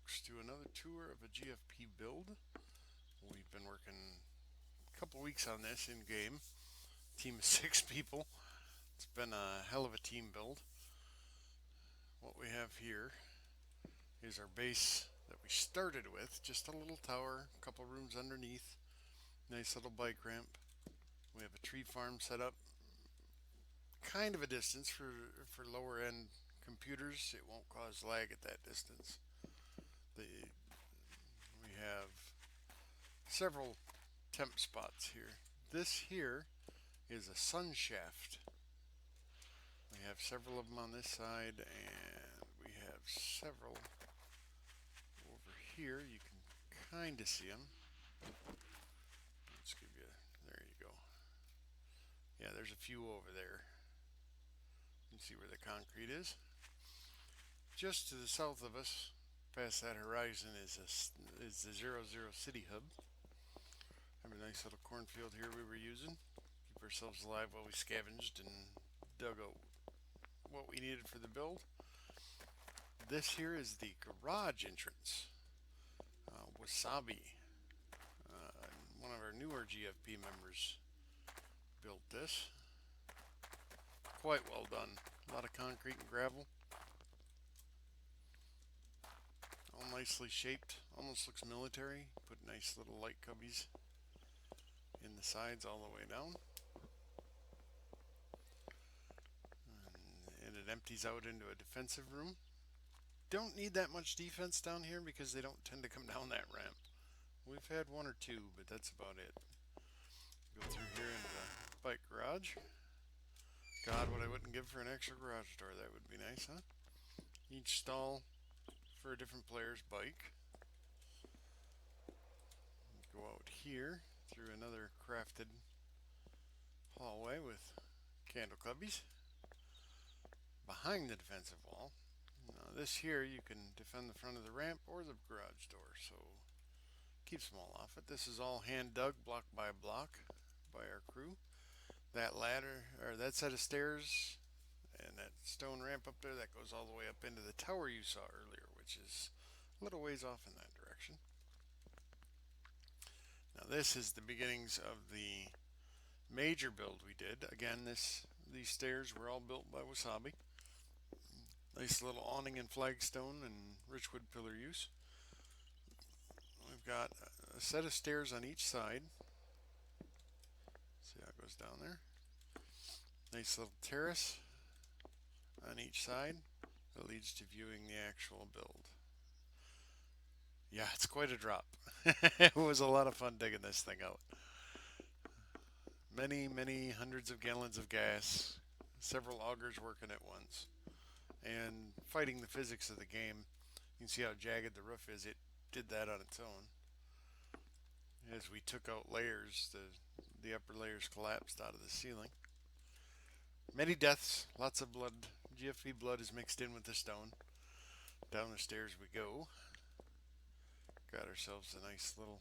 folks, to another tour of a GFP build. We've been working a couple weeks on this in game. Team of 6 people. It's been a hell of a team build. What we have here is our base that we started with. Just a little tower, a couple rooms underneath, nice little bike ramp. We have a tree farm set up, kind of a distance for lower end computers. It won't cause lag at that distance. We have several temp spots here. This here is a sun shaft. We have several of them on this side, and we have several over here. You can kind of see them. Let's give you, there you go. Yeah, there's a few over there. You can see where the concrete is. Just to the south of us, past that horizon, is the 00 City Hub. Have a nice little cornfield here we were using. Keep ourselves alive while we scavenged and dug out what we needed for the build. This here is the garage entrance. Wasabi, one of our newer GFP members, built this. Quite well done. A lot of concrete and gravel. All nicely shaped. Almost looks military. Put nice little light cubbies in the sides all the way down. And it empties out into a defensive room. Don't need that much defense down here because they don't tend to come down that ramp. We've had one or two, but that's about it. Go through here into the bike garage. God, what I wouldn't give for an extra garage door. That would be nice, huh? Each stall for a different player's bike. Go out here through another crafted hallway with candle cubbies behind the defensive wall. Now this here you can defend the front of the ramp or the garage door, so keeps them all off it. This is all hand dug block by block by our crew. That ladder, or that set of stairs and that stone ramp up there, that goes all the way up into the tower you saw earlier, which is a little ways off in that direction. Now this is the beginnings of the major build we did. Again, these stairs were all built by Wasabi. Nice little awning and flagstone and richwood pillar use. We've got a set of stairs on each side. See how it goes down there. Nice little terrace on each side that leads to viewing the actual build. Yeah, it's quite a drop. It was a lot of fun digging this thing out. Many hundreds of gallons of gas, several augers working at once, and fighting the physics of the game. You can see how jagged the roof is. It did that on its own. As we took out layers, the upper layers collapsed out of the ceiling. Many deaths, lots of blood. GFP blood is mixed in with the stone. Down the stairs we go. Got ourselves a nice little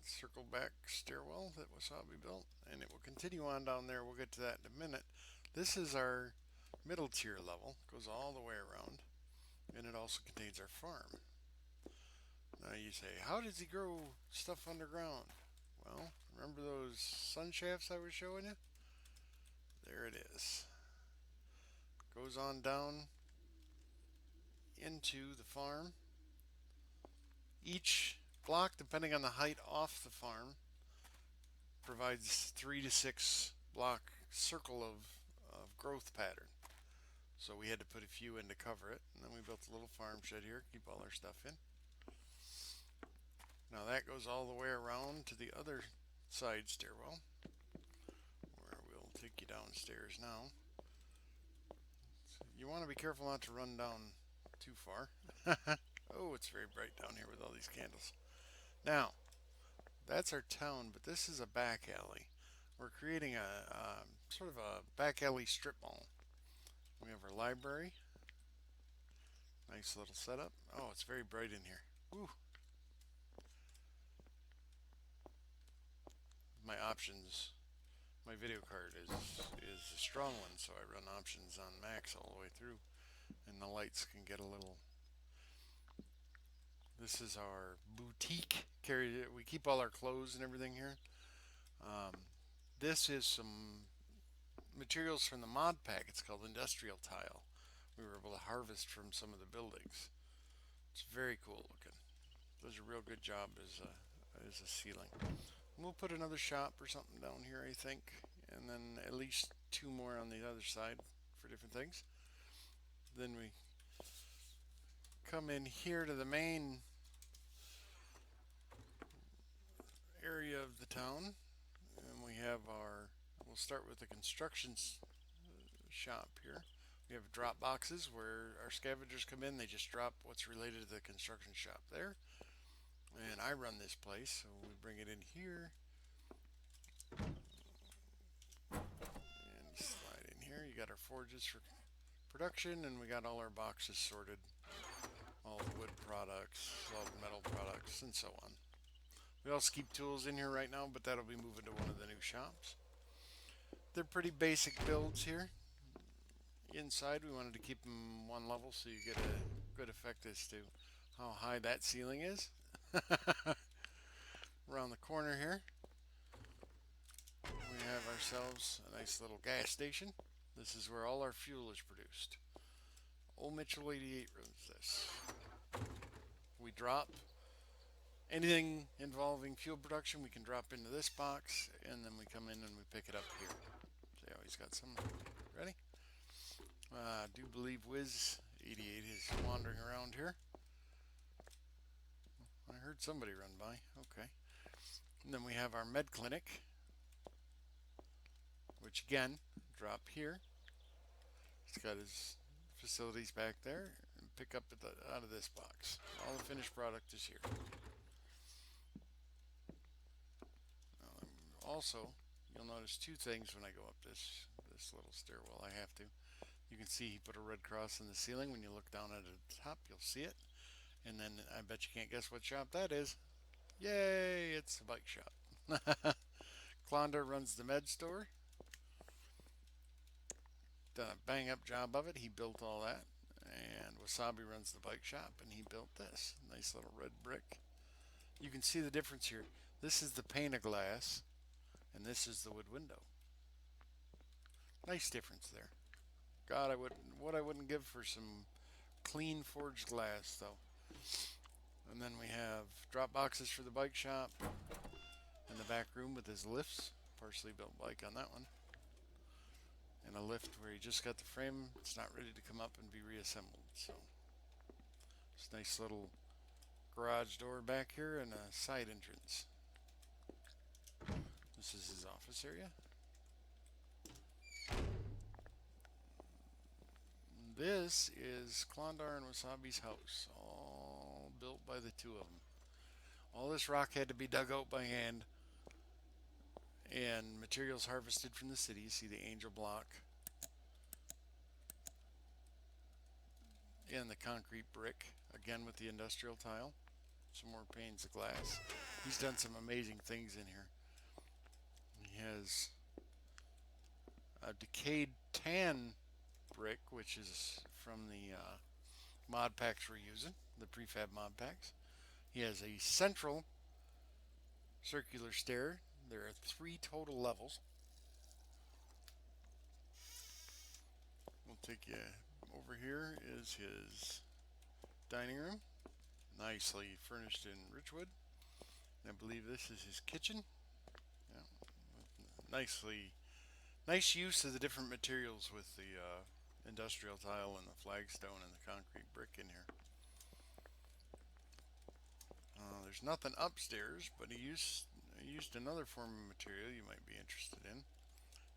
circle back stairwell that Wasabi built, and it will continue on down there. We'll get to that in a minute. This is our middle tier level. It goes all the way around, and it also contains our farm. Now you say, how does he grow stuff underground? Well, remember those sun shafts I was showing you? There it is. Goes on down into the farm. Each block, depending on the height off the farm, provides 3 to 6 block circle of growth pattern. So we had to put a few in to cover it, and then we built a little farm shed here, keep all our stuff in. Now that goes all the way around to the other side stairwell, where we'll take you downstairs now. You want to be careful not to run down too far. Oh, it's very bright down here with all these candles. Now, that's our town, but this is a back alley. We're creating a sort of a back alley strip mall. We have our library. Nice little setup. Oh, it's very bright in here. Ooh. My options, my video card is a strong one, so I run options on max all the way through. and the lights can get a little. This is our boutique. We keep all our clothes and everything here. Um, this is some materials from the mod pack. It's called industrial tile. We were able to harvest from some of the buildings. It's very cool looking. Does a real good job as a ceiling. We'll put another shop or something down here, I think, and then at least two more on the other side for different things. Then we come in here to the main area of the town, and we have our. We'll start with the construction shop here. We have drop boxes where our scavengers come in. They just drop what's related to the construction shop there. And I run this place, so we bring it in here and slide in here. You got our forges for production, and we got all our boxes sorted, all the wood products, all the metal products, and so on. We also keep tools in here right now, but that'll be moving to one of the new shops. They're pretty basic builds here. Inside, we wanted to keep them one level so you get a good effect as to how high that ceiling is. Around the corner here, we have ourselves a nice little gas station. This is where all our fuel is produced. Old Mitchell 88 runs this. We drop anything involving fuel production, we can drop into this box, and then we come in and we pick it up here. See how he's got some ready? I do believe Wiz 88 is wandering around here. I heard somebody run by. Okay. And then we have our med clinic, which again, drop here. He's got his facilities back there, and pick up out of this box. All the finished product is here. Also, you'll notice two things when I go up this little stairwell. I have to. You can see he put a red cross in the ceiling. When you look down at the top, you'll see it. And then I bet you can't guess what shop that is. Yay! It's a bike shop. Klondor runs the med store. Done a bang up job of it. He built all that. And Wasabi runs the bike shop, and he built this nice little red brick. You can see the difference here. This is the pane of glass, and this is the wood window. Nice difference there. God, what I wouldn't give for some clean forged glass, though. And then we have drop boxes for the bike shop, and the back room with his lifts, partially built bike on that one, and a lift where he just got the frame. It's not ready to come up and be reassembled. So it's a nice little garage door back here and a side entrance. This is his office area. This is Klondor and Wasabi's house, all built by the two of them. All this rock had to be dug out by hand and materials harvested from the city. You see the angel block and the concrete brick, again with the industrial tile. Some more panes of glass. He's done some amazing things in here. He has a decayed tan brick, which is from the mod packs we're using, the prefab mod packs. He has a central circular stair. There are 3 total levels. We'll take you over here is his dining room, nicely furnished in Richwood. And I believe this is his kitchen. Yeah, nice use of the different materials with the industrial tile and the flagstone and the concrete brick in here. There's nothing upstairs, but he used another form of material you might be interested in.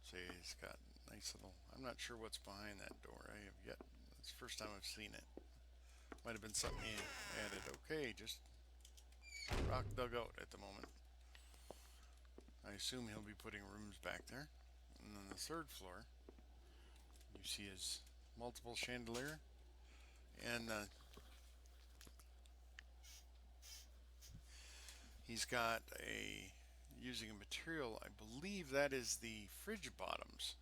See, he's got nice little. I'm not sure what's behind that door. I have yet. It's the first time I've seen it. Might have been something he added. Okay, just rock dug out at the moment. I assume he'll be putting rooms back there. And then the 3rd floor, you see his multiple chandelier and he's got using a material, I believe that is the fridge bottoms.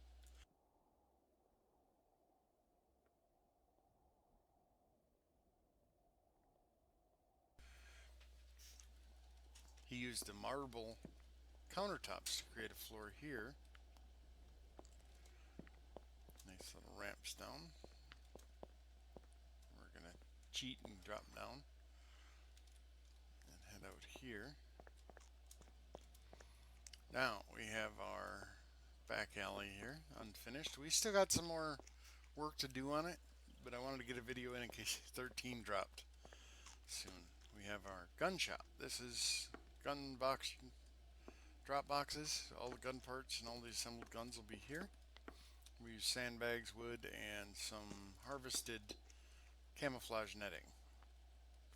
used the marble countertops to create a floor here. Nice little ramps down. We're going to cheat and drop down and head out here. Now we have our back alley here unfinished. We still got some more work to do on it, but I wanted to get a video in case 13 dropped soon. We have our gun shop. This is gun box drop boxes. All the gun parts and all the assembled guns will be here. We use sandbags, wood, and some harvested camouflage netting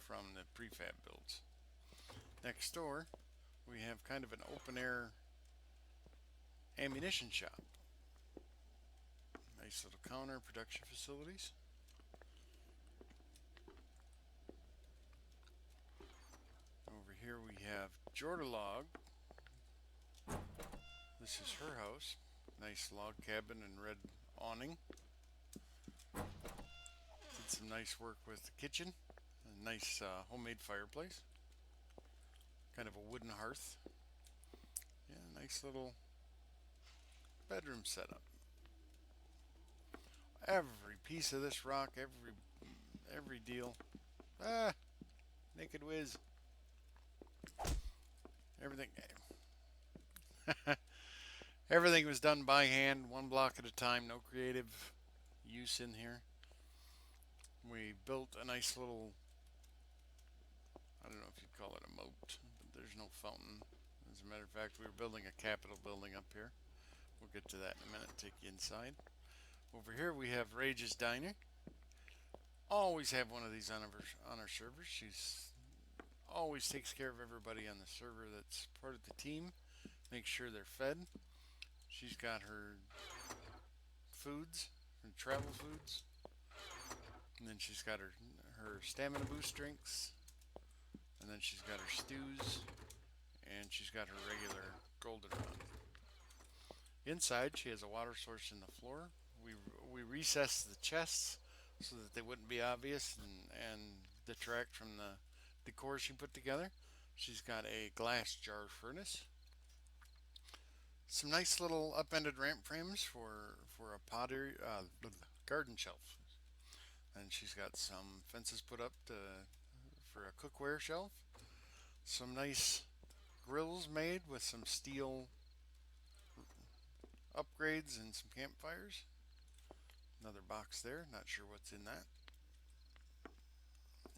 from the prefab builds. Next door, we have kind of an open air ammunition shop. Nice little counter, production facilities. Over here we have Jordelog. This is her house. Nice log cabin and red awning. Did some nice work with the kitchen. A nice homemade fireplace. Kind of a wooden hearth. Yeah, nice little bedroom setup. Every piece of this rock, every deal. Naked Whiz. Everything. Everything was done by hand, one block at a time, no creative use in here. We built a nice little, I don't know if you'd call it a moat, but there's no fountain. As a matter of fact, we were building a Capitol building up here. We'll get to that in a minute, take you inside. Over here we have Rage's Diner. Always have one of these on our server. She's always takes care of everybody on the server that's part of the team. Make sure they're fed. She's got her foods, her travel foods. And then she's got her stamina boost drinks. And then she's got her stews. And she's got her regular goldenrod. Inside, she has a water source in the floor. We recessed the chests so that they wouldn't be obvious and detract from the decor she put together. She's got a glass jar furnace. Some nice little upended ramp frames for a pottery garden shelf. And she's got some fences put up for a cookware shelf. Some nice grills made with some steel upgrades and some campfires. Another box there, not sure what's in that.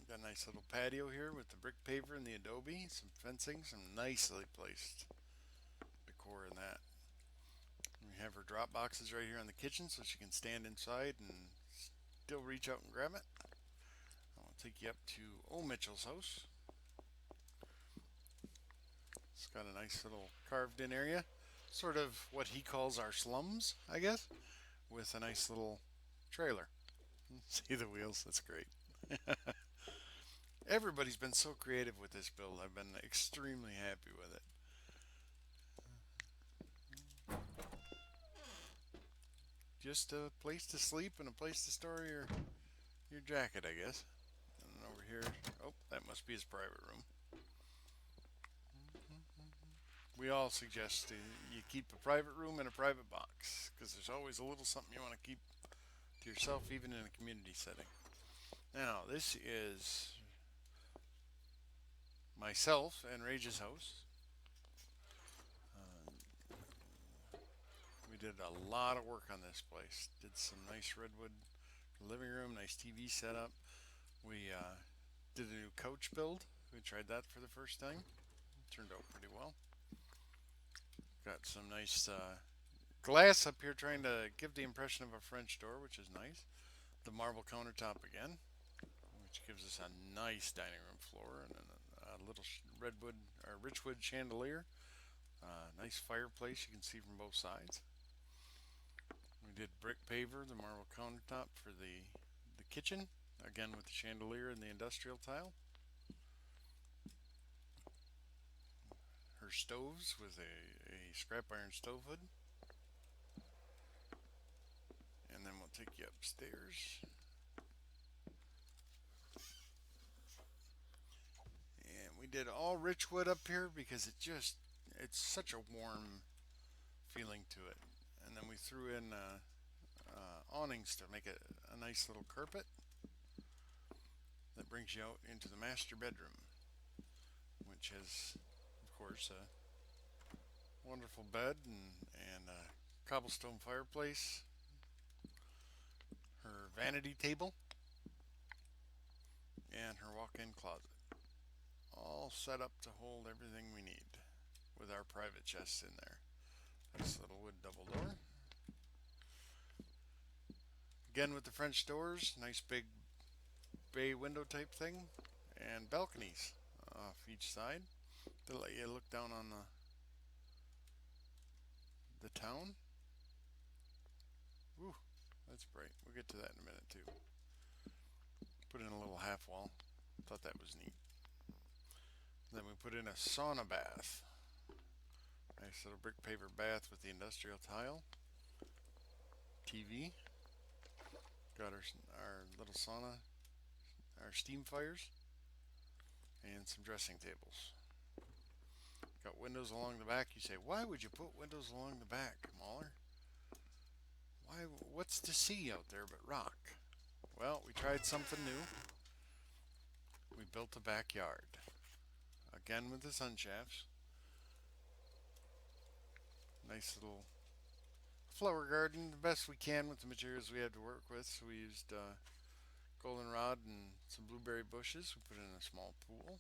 Got a nice little patio here with the brick paver and the adobe, some fencing, some nicely placed decor in that. We have her drop boxes right here in the kitchen so she can stand inside and still reach out and grab it. I'll take you up to old Mitchell's house. It's got a nice little carved in area, sort of what he calls our slums, I guess, with a nice little trailer. See the wheels? That's great. Everybody's been so creative with this build. I've been extremely happy with it. Just a place to sleep and a place to store your jacket, I guess. And over here, oh, that must be his private room. We all suggest you keep a private room in a private box because there's always a little something you want to keep to yourself, even in a community setting. Now, this is myself and Rage's house. We did a lot of work on this place. Did some nice redwood living room, nice TV setup. We did a new couch build. We tried that for the first time. It turned out pretty well. Got some nice glass up here trying to give the impression of a French door, which is nice. The marble countertop again, which gives us a nice dining room floor and a little redwood or richwood chandelier. Nice fireplace you can see from both sides. We did brick paver, the marble countertop for the kitchen, again with the chandelier and the industrial tile. Her stoves with a scrap iron stove hood. And then we'll take you upstairs. And we We did all rich wood up here because it's such a warm feeling to it. And then we threw in awnings to make it a nice little carpet that brings you out into the master bedroom, which has, of course, a wonderful bed and a cobblestone fireplace, her vanity table, and her walk-in closet. All set up to hold everything we need with our private chests in there. Nice little wood double door. Again with the French doors, nice big bay window type thing, and balconies off each side to let you look down on the town. Ooh, that's bright. We'll get to that in a minute too. Put in a little half wall. Thought that was neat. Then we put in a sauna bath. Nice little brick paver bath with the industrial tile. TV. Got our little sauna, our steam fires, and some dressing tables. Got windows along the back. You say, why would you put windows along the back, Mahler? Why? What's to see out there but rock? Well, we tried something new. We built a backyard. Again with the sun shafts. Nice little flower garden, the best we can with the materials we had to work with. So we used goldenrod and some blueberry bushes. We put in a small pool.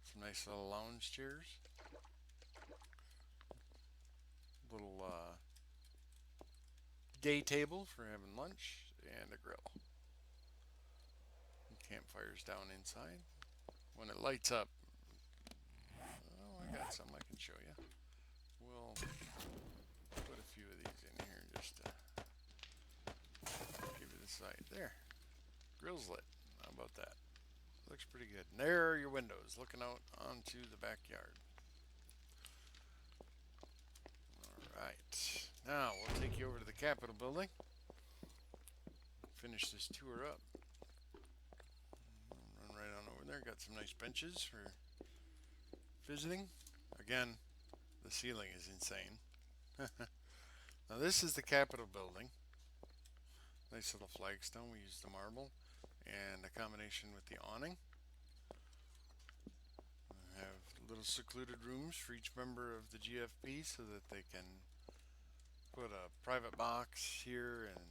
Some nice little lounge chairs. Little day table for having lunch and a grill. And campfires down inside. When it lights up, oh, I got some I can show you. We'll put a few of these in here just to give you the sight. There, grill's lit. How about that? Looks pretty good. And there are your windows looking out onto the backyard. Alright, now we'll take you over to the Capitol building. Finish this tour up. Run right on over there. Got some nice benches for visiting. Again, the ceiling is insane. Now this is the Capitol building. Nice little flagstone. We used the marble and a combination with the awning. We have little secluded rooms for each member of the GFP so that they can put a private box here, and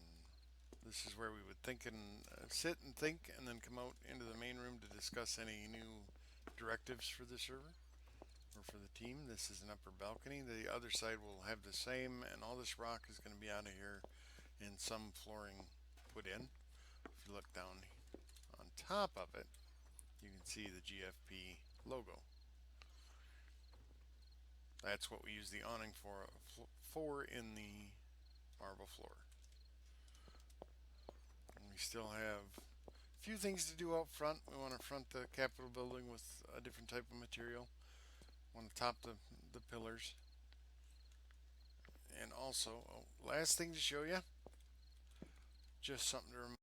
this is where we would think and sit and think and then come out into the main room to discuss any new directives for the server or for the team. This is an upper balcony. The other side will have the same, and all this rock is going to be out of here and some flooring put in. If you look down on top of it, you can see the GFP logo. That's what we use the awning for in the marble floor. And we still have a few things to do out front. We want to front the Capitol building with a different type of material. Want to top the pillars. And also, last thing to show you, just something to remember.